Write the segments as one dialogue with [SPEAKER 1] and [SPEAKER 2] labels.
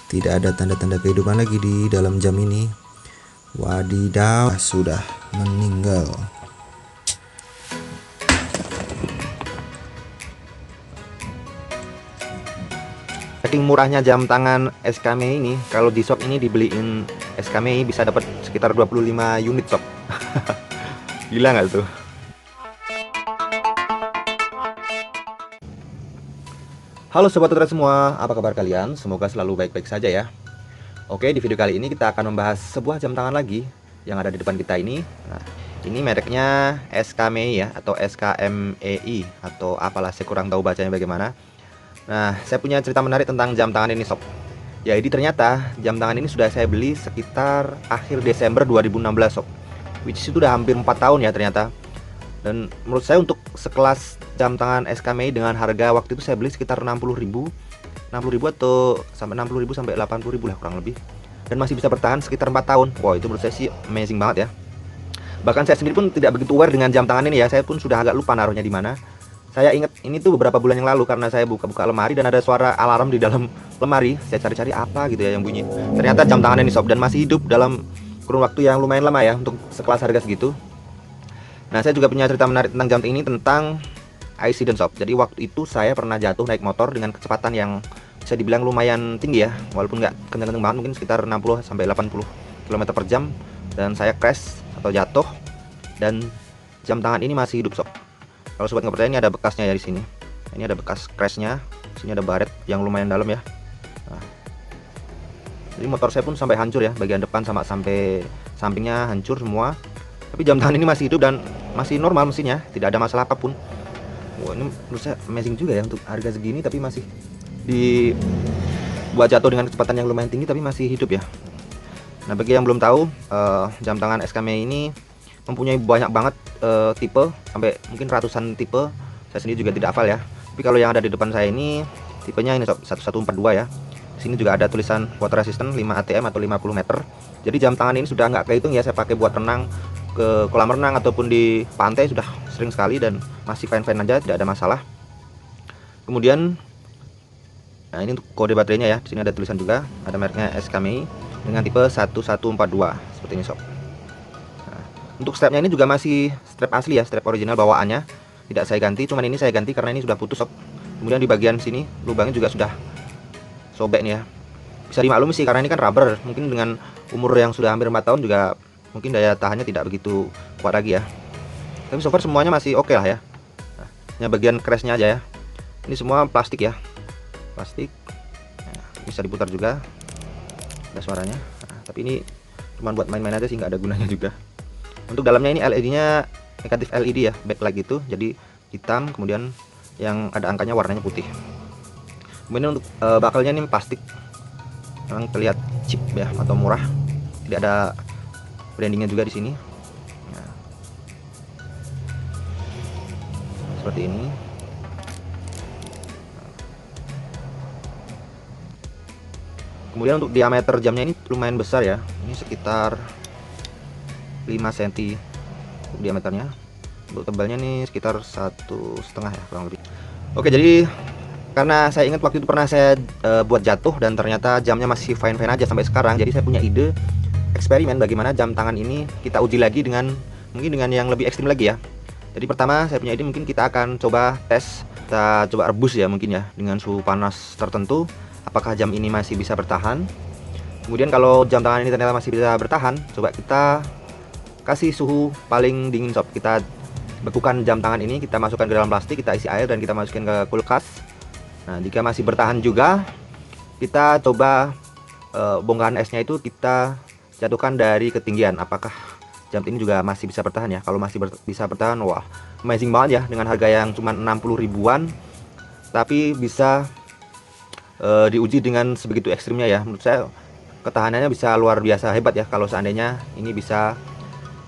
[SPEAKER 1] Tidak ada tanda-tanda kehidupan lagi di dalam jam ini. Wadidaw, sudah meninggal.
[SPEAKER 2] Saking murahnya jam tangan SKMEI ini, kalau di shop ini dibeliin SKMEI bisa dapat sekitar 25 unit sob. Gila nggak tuh? Halo sobat tutorial semua, apa kabar kalian? Semoga selalu baik-baik saja ya. Oke, di video kali ini kita akan membahas sebuah jam tangan lagi yang ada di depan kita ini. Nah, ini mereknya SKMEI ya, atau SKMEI, atau apalah, saya kurang tahu bacanya bagaimana. Nah, saya punya cerita menarik tentang jam tangan ini sob. Jadi ternyata jam tangan ini sudah saya beli sekitar akhir Desember 2016 sob, which is sudah hampir 4 tahun ya ternyata. Dan menurut saya untuk sekelas jam tangan SKMEI dengan harga waktu itu saya beli sekitar 60.000 atau sampai 60.000 sampai 80.000 lah kurang lebih, dan masih bisa bertahan sekitar 4 tahun. Wow, itu menurut saya sih amazing banget ya. Bahkan saya sendiri pun tidak begitu aware dengan jam tangan ini ya, saya pun sudah agak lupa naruhnya di mana. Saya ingat ini tuh beberapa bulan yang lalu karena saya buka-buka lemari dan ada suara alarm di dalam lemari. Saya cari-cari apa gitu ya yang bunyi. Ternyata jam tangan ini sob, dan masih hidup dalam kurun waktu yang lumayan lama ya untuk sekelas harga segitu. Nah, saya juga punya cerita menarik tentang jam ini, tentang accident sob. Jadi waktu itu saya pernah jatuh naik motor dengan kecepatan yang bisa dibilang lumayan tinggi ya, walaupun nggak kenceng-kenceng banget, mungkin sekitar 60 sampai 80 km per jam, dan saya crash atau jatuh, dan jam tangan ini masih hidup sob. Kalau sobat nggak percaya, ini ada bekasnya ya di sini. Ini ada bekas crashnya. Sini ada baret yang lumayan dalam ya. Nah, jadi motor saya pun sampai hancur ya, bagian depan sama sampai sampingnya hancur semua. Tapi jam tangan ini masih hidup dan masih normal mesinnya, tidak ada masalah apapun. Wah, ini menurut saya amazing juga ya untuk harga segini, tapi masih dibuat jatuh dengan kecepatan yang lumayan tinggi tapi masih hidup ya. Nah, bagi yang belum tahu, jam tangan SKMEI ini mempunyai banyak banget tipe, sampai mungkin ratusan tipe. Saya sendiri juga tidak hafal ya. Tapi kalau yang ada di depan saya ini tipenya ini 1142 ya. Di sini juga ada tulisan water resistant 5 ATM atau 50 meter. Jadi jam tangan ini sudah nggak kehitung ya, saya pakai buat renang ke kolam renang ataupun di pantai sudah sering sekali dan masih fine-fine aja, tidak ada masalah. Kemudian, nah ini untuk kode baterainya ya. Di sini ada tulisan juga, ada mereknya SKMEI dengan tipe 1142 seperti ini sob. Untuk strapnya ini juga masih strap asli ya, strap original bawaannya. Tidak saya ganti, cuman ini saya ganti karena ini sudah putus sob. Kemudian di bagian sini lubangnya juga sudah sobek nih ya. Bisa dimaklumi sih karena ini kan rubber. Mungkin dengan umur yang sudah hampir 4 tahun juga mungkin daya tahannya tidak begitu kuat lagi ya. Tapi so far semuanya masih oke lah ya. Nah, ini bagian crashnya aja ya. Ini semua plastik ya. Plastik. Nah, bisa diputar juga. Ada suaranya. Nah, tapi ini cuma buat main-main aja sih, nggak ada gunanya juga. Untuk dalamnya ini LED-nya negatif LED ya, backlight gitu, jadi hitam, kemudian yang ada angkanya warnanya putih. Kemudian untuk bakalnya ini plastik, memang terlihat cheap ya atau murah, tidak ada brandingnya juga di sini. Nah, seperti ini. Kemudian untuk diameter jamnya ini lumayan besar ya, ini sekitar 5 cm untuk diameternya. Untuk tebalnya nih sekitar 1,5 ya kurang lebih. Oke, jadi karena saya ingat waktu itu pernah saya buat jatuh dan ternyata jamnya masih fine-fine aja sampai sekarang. Jadi saya punya ide eksperimen bagaimana jam tangan ini kita uji lagi dengan mungkin dengan yang lebih ekstrim lagi ya. Jadi pertama saya punya ide, mungkin kita akan coba tes, kita coba rebus ya mungkin ya dengan suhu panas tertentu, apakah jam ini masih bisa bertahan. Kemudian kalau jam tangan ini ternyata masih bisa bertahan, coba kita kasih suhu paling dingin sob. Kita bekukan jam tangan ini, kita masukkan ke dalam plastik, kita isi air dan kita masukin ke kulkas. Nah, jika masih bertahan juga, kita coba bongkahan esnya itu kita jatuhkan dari ketinggian. Apakah jam ini juga masih bisa bertahan ya? Kalau masih bisa bertahan, wah amazing banget ya, dengan harga yang cuma 60 ribuan tapi bisa diuji dengan sebegitu ekstrimnya ya. Menurut saya ketahanannya bisa luar biasa hebat ya kalau seandainya ini bisa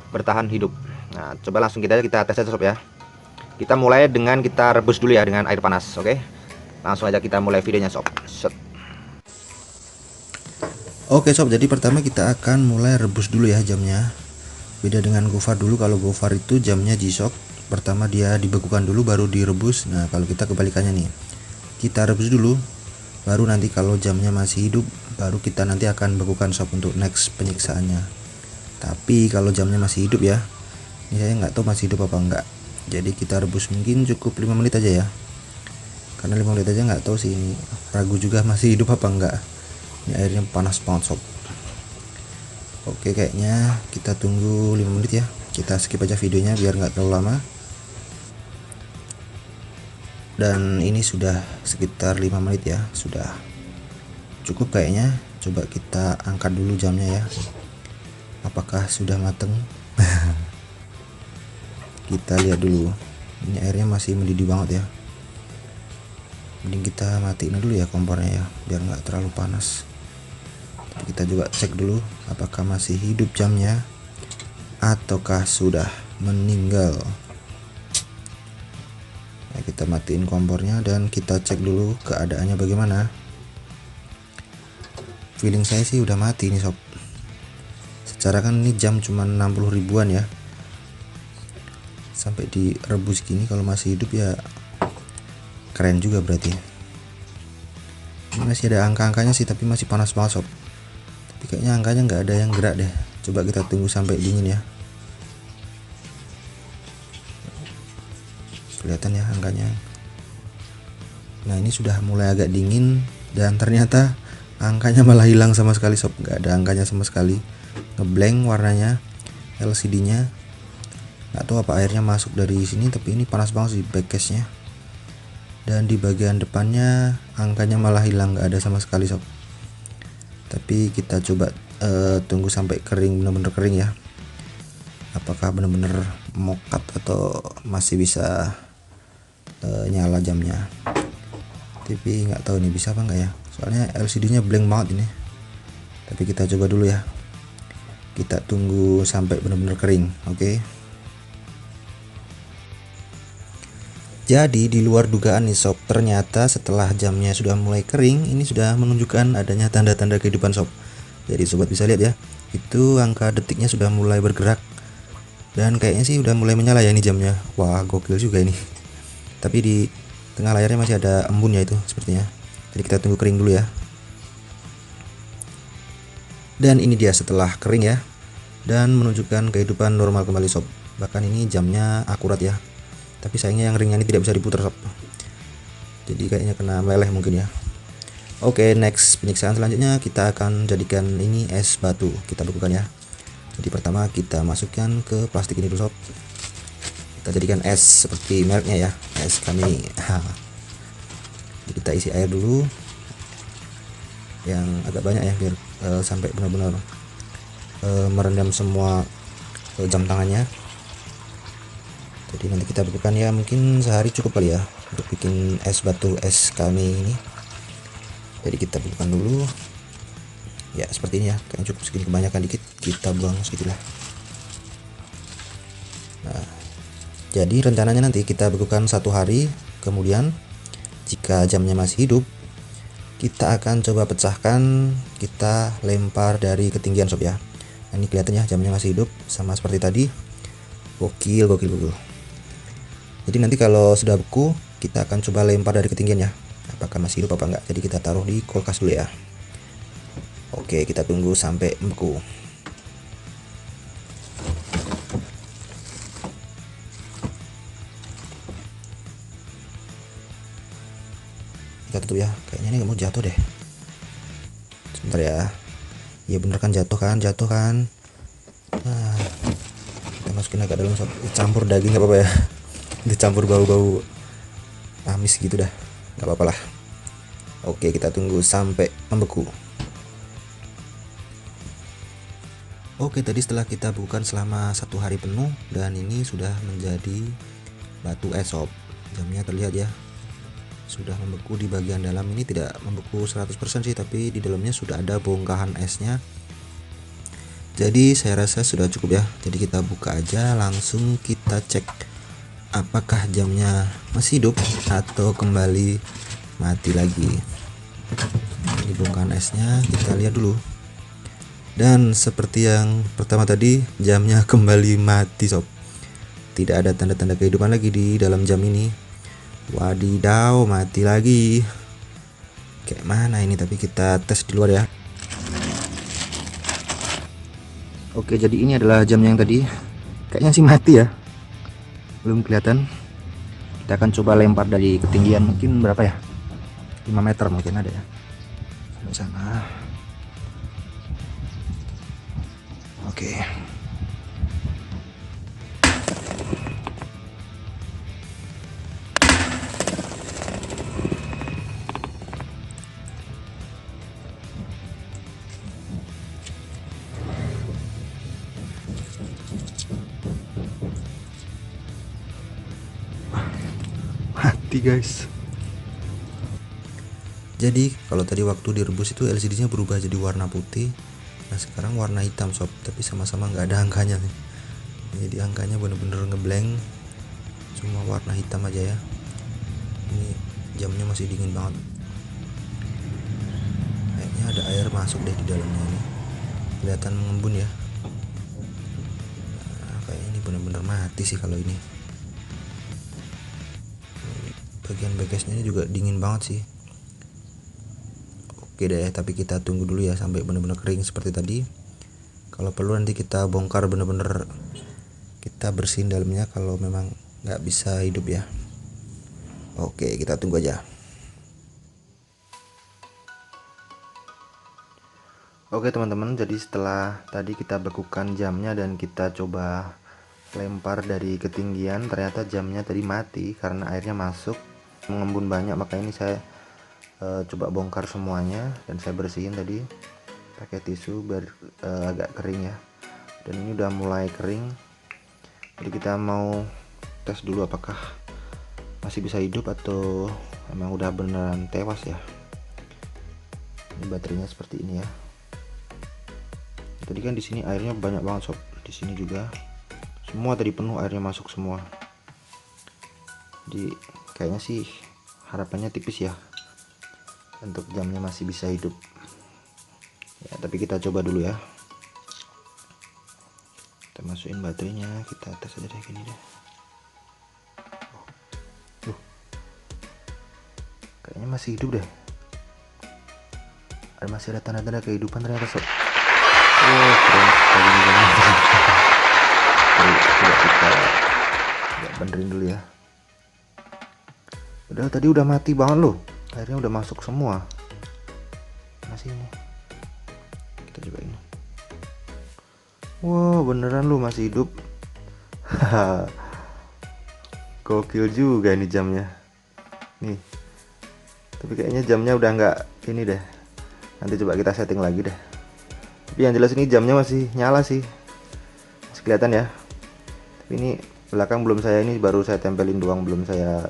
[SPEAKER 2] bertahan hidup. Nah, coba langsung kita tes aja sob ya. Kita mulai dengan kita rebus dulu ya dengan air panas. Oke, langsung aja kita mulai videonya sob. Set.
[SPEAKER 1] Oke sob, jadi pertama kita akan mulai rebus dulu ya jamnya. Beda dengan Gofar dulu, kalau Gofar itu jamnya G-Shock, pertama dia dibekukan dulu baru direbus. Nah, kalau kita kebalikannya nih, kita rebus dulu Baru nanti kalau jamnya masih hidup, baru kita nanti akan bekukan sob untuk next penyiksaannya. Tapi kalau jamnya masih hidup ya, ini saya nggak tahu masih hidup apa enggak. Jadi kita rebus mungkin cukup 5 menit aja ya, karena 5 menit aja nggak tahu sih, ini ragu juga masih hidup apa enggak. Ini airnya panas banget sob. Oke, kayaknya kita tunggu 5 menit ya. Kita skip aja videonya biar nggak terlalu lama. Dan ini sudah sekitar 5 menit ya, sudah cukup kayaknya. Coba kita angkat dulu jamnya ya, apakah sudah mateng. Kita lihat dulu, ini airnya masih mendidih banget ya. Mending kita matiin dulu ya kompornya ya, biar nggak terlalu panas. Tapi kita juga cek dulu apakah masih hidup jamnya ataukah sudah meninggal. Nah, kita matiin kompornya dan kita cek dulu keadaannya bagaimana. Feeling saya sih udah mati nih sob. Secara kan ini jam cuma 60 ribuan ya, sampai direbus gini kalau masih hidup ya keren juga berarti. Ini masih ada angka-angkanya sih, tapi masih panas banget sob. Tapi kayaknya angkanya nggak ada yang gerak deh. Coba kita tunggu sampai dingin ya. Kelihatan ya angkanya. Nah, ini sudah mulai agak dingin dan ternyata angkanya malah hilang sama sekali sob. Nggak ada angkanya sama sekali, ngeblank warnanya LCD-nya. Nggak tahu apa airnya masuk dari sini, tapi ini panas banget sih backcase-nya. Dan di bagian depannya angkanya malah hilang, nggak ada sama sekali sob. Tapi kita coba tunggu sampai kering, bener-bener kering ya. Apakah bener-bener mokat atau masih bisa nyala jamnya. Tapi nggak tahu nih bisa apa enggak ya, soalnya LCD-nya blank banget ini. Tapi kita coba dulu ya, kita tunggu sampai benar-benar kering. Oke. Jadi di luar dugaan nih sob, ternyata setelah jamnya sudah mulai kering, ini sudah menunjukkan adanya tanda-tanda kehidupan sob. Jadi sobat bisa lihat ya, itu angka detiknya sudah mulai bergerak dan kayaknya sih udah mulai menyala ya ini jamnya. Wah, gokil juga ini. Tapi di tengah layarnya masih ada embunnya itu sepertinya. Jadi kita tunggu kering dulu ya. Dan ini dia setelah kering ya, dan menunjukkan kehidupan normal kembali sob. Bahkan ini jamnya akurat ya. Tapi sayangnya yang ringnya ini tidak bisa diputar sob. Jadi kayaknya kena meleleh mungkin ya. Oke, next penyiksaan selanjutnya kita akan jadikan ini es batu. Kita bekukan ya. Jadi pertama kita masukkan ke plastik ini dulu sob. Kita jadikan es seperti mereknya ya, es kami. Jadi kita isi air dulu yang agak banyak ya, biar sampai benar-benar merendam semua jam tangannya. Jadi nanti kita bekukan ya, mungkin sehari cukup kali ya untuk bikin es batu es kami ini. Jadi kita bekukan dulu ya, seperti ini ya, kayaknya cukup segini, kebanyakan dikit kita buang segitulah. Nah, jadi rencananya nanti kita bekukan 1 hari, kemudian jika jamnya masih hidup kita akan coba pecahkan, kita lempar dari ketinggian sob ya. Nah, ini kelihatan ya jamnya masih hidup sama seperti tadi. Gokil. Jadi nanti kalau sudah beku kita akan coba lempar dari ketinggian ya, apakah masih hidup apa enggak. Jadi kita taruh di kulkas dulu ya. Oke, kita tunggu sampai beku. Kita tutup ya, kayaknya ini nggak mau jatuh deh. Sebentar ya. Ya bener kan, jatuh kan. Nah, kita masukin agak dalam sob. Campur daging nggak apa-apa ya. Dicampur bau-bau amis gitu dah, nggak apa-apa lah. Oke, kita tunggu sampai membeku. Oke, tadi setelah kita bekukan selama 1 hari penuh dan ini sudah menjadi batu es sob. Jamnya terlihat ya, sudah membeku di bagian dalam. Ini tidak membeku 100% sih, tapi di dalamnya sudah ada bongkahan esnya. Jadi saya rasa sudah cukup ya. Jadi kita buka aja, langsung kita cek apakah jamnya masih hidup atau kembali mati lagi. Ini bongkahan esnya, kita lihat dulu. Dan seperti yang pertama tadi, jamnya kembali mati sob. Tidak ada tanda-tanda kehidupan lagi di dalam jam ini. Wadidaw, mati lagi. kayak mana ini, tapi kita tes di luar ya. Oke, jadi ini adalah jamnya yang tadi. Kayaknya sih mati ya, belum kelihatan. Kita akan coba lempar dari ketinggian mungkin berapa ya, 5 meter mungkin ada ya, sampai sana. Oke. Mati guys. Jadi kalau tadi waktu direbus itu LCD-nya berubah jadi warna putih. Nah sekarang warna hitam sob, tapi sama-sama nggak ada angkanya nih. Jadi angkanya bener-bener ngeblank, cuma warna hitam aja ya. Ini jamnya masih dingin banget. Kayaknya ada air masuk deh di dalamnya ini. Kelihatan mengembun ya. Nah, kayaknya ini bener-bener mati sih kalau ini. Bagian backcase-nya ini juga dingin banget sih. Oke deh, tapi kita tunggu dulu ya sampai benar-benar kering seperti tadi. Kalau perlu nanti kita bongkar benar-benar, kita bersihin dalamnya kalau memang nggak bisa hidup ya. Oke, kita tunggu aja. Oke teman-teman, jadi setelah tadi kita bekukan jamnya dan kita coba lempar dari ketinggian, ternyata jamnya tadi mati karena airnya masuk mengembun banyak. Makanya ini saya coba bongkar semuanya dan saya bersihin tadi pakai tisu biar agak kering ya. Dan ini udah mulai kering, jadi kita mau tes dulu apakah masih bisa hidup atau emang udah beneran tewas ya. Ini baterainya seperti ini ya. Tadi kan di sini airnya banyak banget sob, di sini juga semua tadi penuh, airnya masuk semua. Jadi kayaknya sih harapannya tipis ya untuk jamnya masih bisa hidup ya, tapi kita coba dulu ya. Kita masukin baterainya, kita tes aja deh gini deh. Kayaknya masih hidup deh, masih ada tanda-tanda kehidupan ternyata sob. Oh keren sekali nih jamnya. Coba kita benerin dulu ya. Padahal tadi udah mati banget loh, airnya udah masuk semua. Masih ini, kita coba ini. Wow beneran lu masih hidup. Gokil juga ini jamnya nih. Tapi kayaknya jamnya udah nggak ini deh, nanti coba kita setting lagi deh. Tapi yang jelas ini jamnya masih nyala sih, masih kelihatan ya. Tapi ini belakang belum saya, ini baru saya tempelin doang, belum saya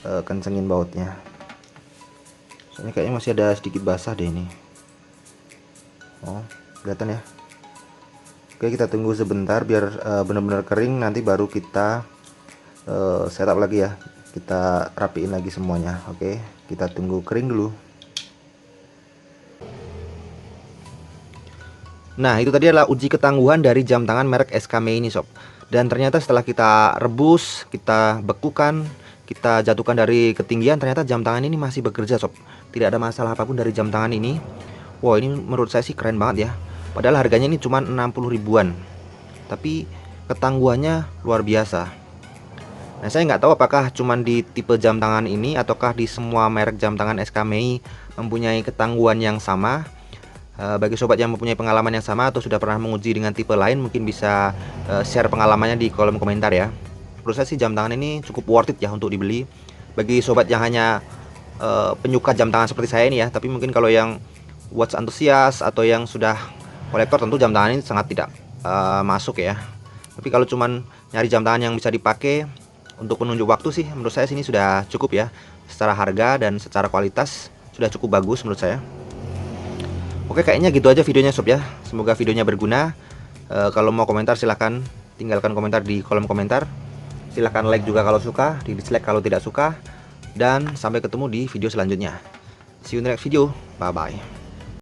[SPEAKER 1] kencengin bautnya. Soalnya kayaknya masih ada sedikit basah deh ini. Oh kelihatan ya. Oke kita tunggu sebentar biar benar-benar kering, nanti baru kita setup lagi ya, kita rapiin lagi semuanya. Oke kita tunggu kering dulu. Nah itu tadi adalah uji ketangguhan dari jam tangan merek SKME ini sob. Dan ternyata setelah kita rebus, kita bekukan, kita jatuhkan dari ketinggian, ternyata jam tangan ini masih bekerja sob. Tidak ada masalah apapun dari jam tangan ini. Wow ini menurut saya sih keren banget ya. Padahal harganya ini cuma 60 ribuan, tapi ketangguhannya luar biasa. Nah saya nggak tahu apakah cuma di tipe jam tangan ini ataukah di semua merek jam tangan SKME mempunyai ketangguhan yang sama. Bagi sobat yang mempunyai pengalaman yang sama atau sudah pernah menguji dengan tipe lain, mungkin bisa share pengalamannya di kolom komentar ya. Menurut saya sih jam tangan ini cukup worth it ya untuk dibeli. Bagi sobat yang hanya penyuka jam tangan seperti saya ini ya, tapi mungkin kalau yang watch antusias atau yang sudah kolektor, tentu jam tangan ini sangat tidak masuk ya. Tapi kalau cuman nyari jam tangan yang bisa dipakai untuk penunjuk waktu sih, menurut saya sini sudah cukup ya. Secara harga dan secara kualitas sudah cukup bagus menurut saya. Oke kayaknya gitu aja videonya sob ya. Semoga videonya berguna. Kalau mau komentar silahkan tinggalkan komentar di kolom komentar. Silahkan like juga kalau suka, di dislike kalau tidak suka. Dan sampai ketemu di video selanjutnya. See you in the next video. Bye bye.